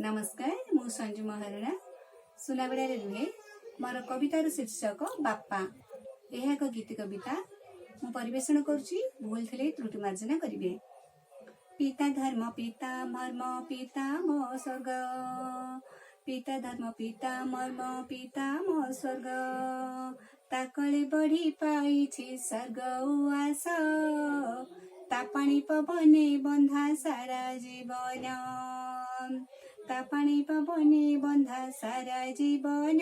नमस्कार मु संजू महाराणा सुनाबेड़ा रुहे मोर कवितार शीर्षक बापा। यह एक गीत कविता मु परिवेषण करुच्ची। भूल थे त्रुटि मार्जना करेंगे। पिता धर्म पिता मर्म पिता मो स्वर्ग, पिता धर्म पिता मर्म पिता मो स्वर्ग, ताकले बढ़ी पाई स्वर्ग उआस, तापाणी पवने बंधा सारा जीवन, तापाणी पवने बंधा सारा जीवन,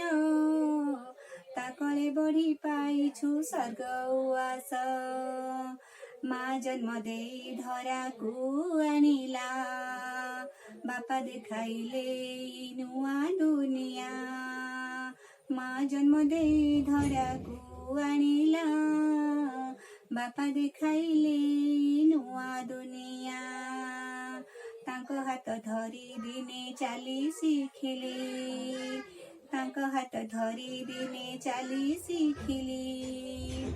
ताकले बढ़ी पाइछु स्वर्ग उआस। माँ जन्म दे धरा को आनिला, बापा देखाइले नुआ दुनिया, माँ जन्म दे धरा को आनिला, बापा देखाइले नुआ दुनिया। तांको हाथ धरी दिने चाली शिखिली, तांको हाथ धरी दिने चाली शिखिली,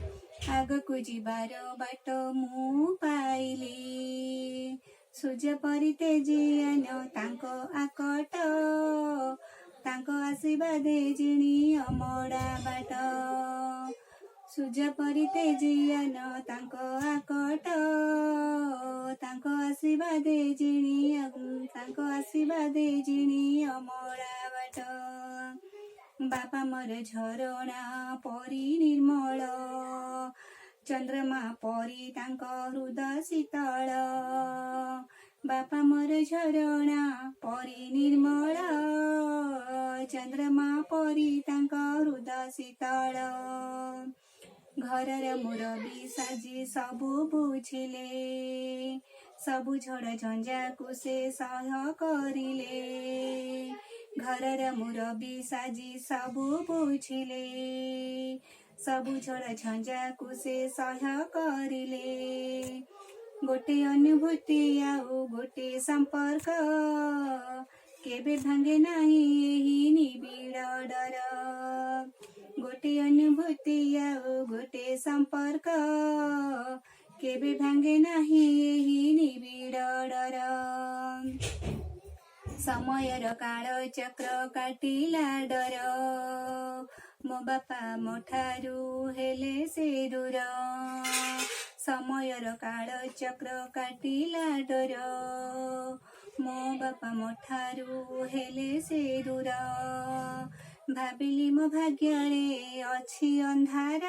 आगकु जिबार बाट मु पाइली, सूर्य परि तेजियान तांको आकट, तांको आशीर्वादे जिणी अमड़ा बाट, सूर्य परि तेजियान तांको आकट, तांको आशीर्वादे जिणी, तांको आशीर्वादे जिणी अमड़ा बाट। बापा मोर झरणा परि निर्मल, चंद्रमा परी तांको हृदय शीतल, बापा मोर झरणा परी निर्मल, चंद्रमा परी तांको हृदय शीतल। घरर मुरबी साजी सबु बुझिले, सबु झड़ झंझा को से सह करिले, घरर मुरबी साजी सबु बुझिले, सबु झड़ झंझा को से सह करिले। गोटे अनुभूति आउ गोटे संपर्क, केबे भांगे नाही एही निबिड़ डर, गोटे अनुभूति आउ गोटे संपर्क, केबे भांगे नाही एही निबिड़ डर। समयर काल चक्र काटिला डर, मो बापा मोठारू हेले से दूर, समयर काल चक्र काटिला डर, मो बापा मोठारू हेले से दूर। भाबिली मो भाग्ୟରେ अछि अंधार,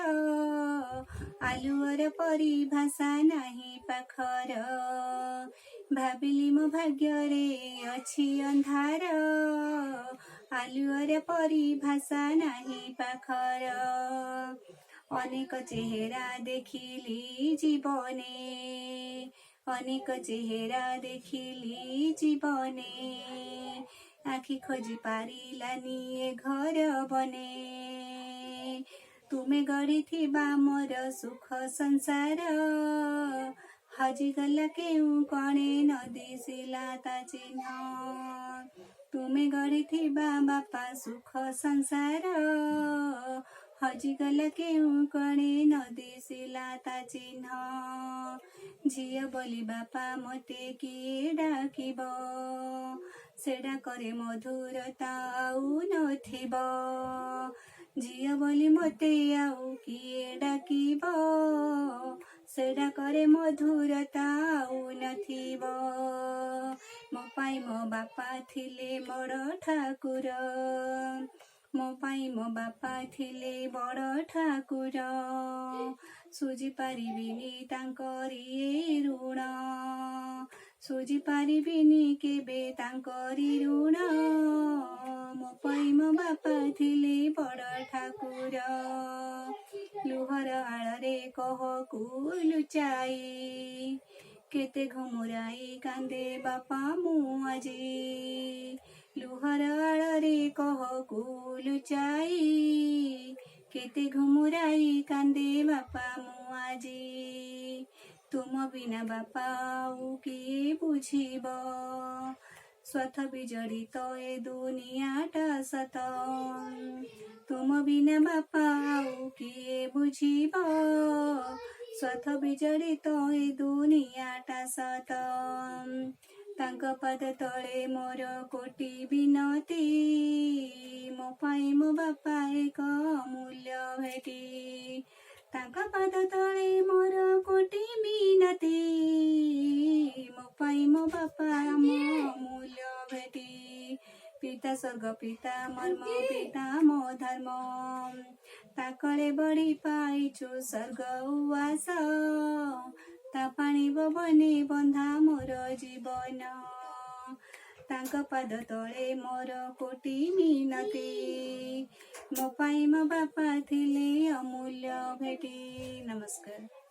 आलुअर परिभाषा नाही पाखर, भाबिली मो भाग्ୟରେ अछि अंधार, आलुअर परिभाषा नाही पाखर। अनेक चेहरा देखिली जीवने, अनेक चेहरा देखिली जीवने, आखि खोजी पारिलानी ए घर बने, तुमे गढ़िथिबा मोर सुख संसार, हजिगला केउ कणे न दिसिला ता चिन्ह, तुमे गढ़िथिबा बापा सुख संसार, हजिगला केउ कणे न दिसिला ता चिन्ह। झियो बोली बापा मते किए डाकिब, से डाकरे मधुरता आउ नथिब, झियो बोली मते आउ किए डाकिब, से डाकरे मधुरता आउ नथिब। मो पाई मो बापा थिले बड़ ठाकुर, मो पाई मो बापा थिले बड़ ठाकुर, सुझी पारिबिनी तांकरी ऋण, सुझी पारिबिनी केबे तांकरी ऋण। मो पाई मो बापा थिले बड़ ठाकुर, लुहर आड़े कहकु लुचाई, केते घुमुराई कांदे बापा मु आजी, लुहर आड़े कहकु लुचाई, केते घुमुराई कांदे बापा मु आजी। तुम बिना बापा आउ किए बुझिब, स्वथ बिजड़ित ए दुनियाटा सत, तुम बिना बापा आउ किए बुझिब, स्वथ बिजड़ित ए दुनियाटा सत। ତାଙ୍କ ପାଦ ତଳେ ମୋର କୋଟି ବିନତି, ମୋ ପାଇଁ ମୋ ବାପା ଏକ ଅମୂଲ୍ୟ ଭେଟି। ତାଙ୍କ ପାଦ ତଳେ ମୋର କୋଟି ବିନତି, ମୋ ପାଇଁ ମୋ ବାପା ଆମ ଅମୂଲ୍ୟ ଭେଟି। ପିତା ସ୍ୱର୍ଗ ପିତା ମର୍ମ ପିତା ମୋ ଧର୍ମ, ତାକରେ ବଢି ପାଇଛୁ ସ୍ୱର୍ଗ ଉଆସ। ତା ପାଣି ପବନେ ବନ୍ଧା ମୋର ଜୀବନ, ତାଙ୍କ ପାଦ ତଳେ ମୋର କୋଟି ମିନତି, ମୋ ପାଇଁ ମୋ ବାପା ଥିଲେ ଅମୂଲ୍ୟ ଭେଟି। ନମସ୍କାର।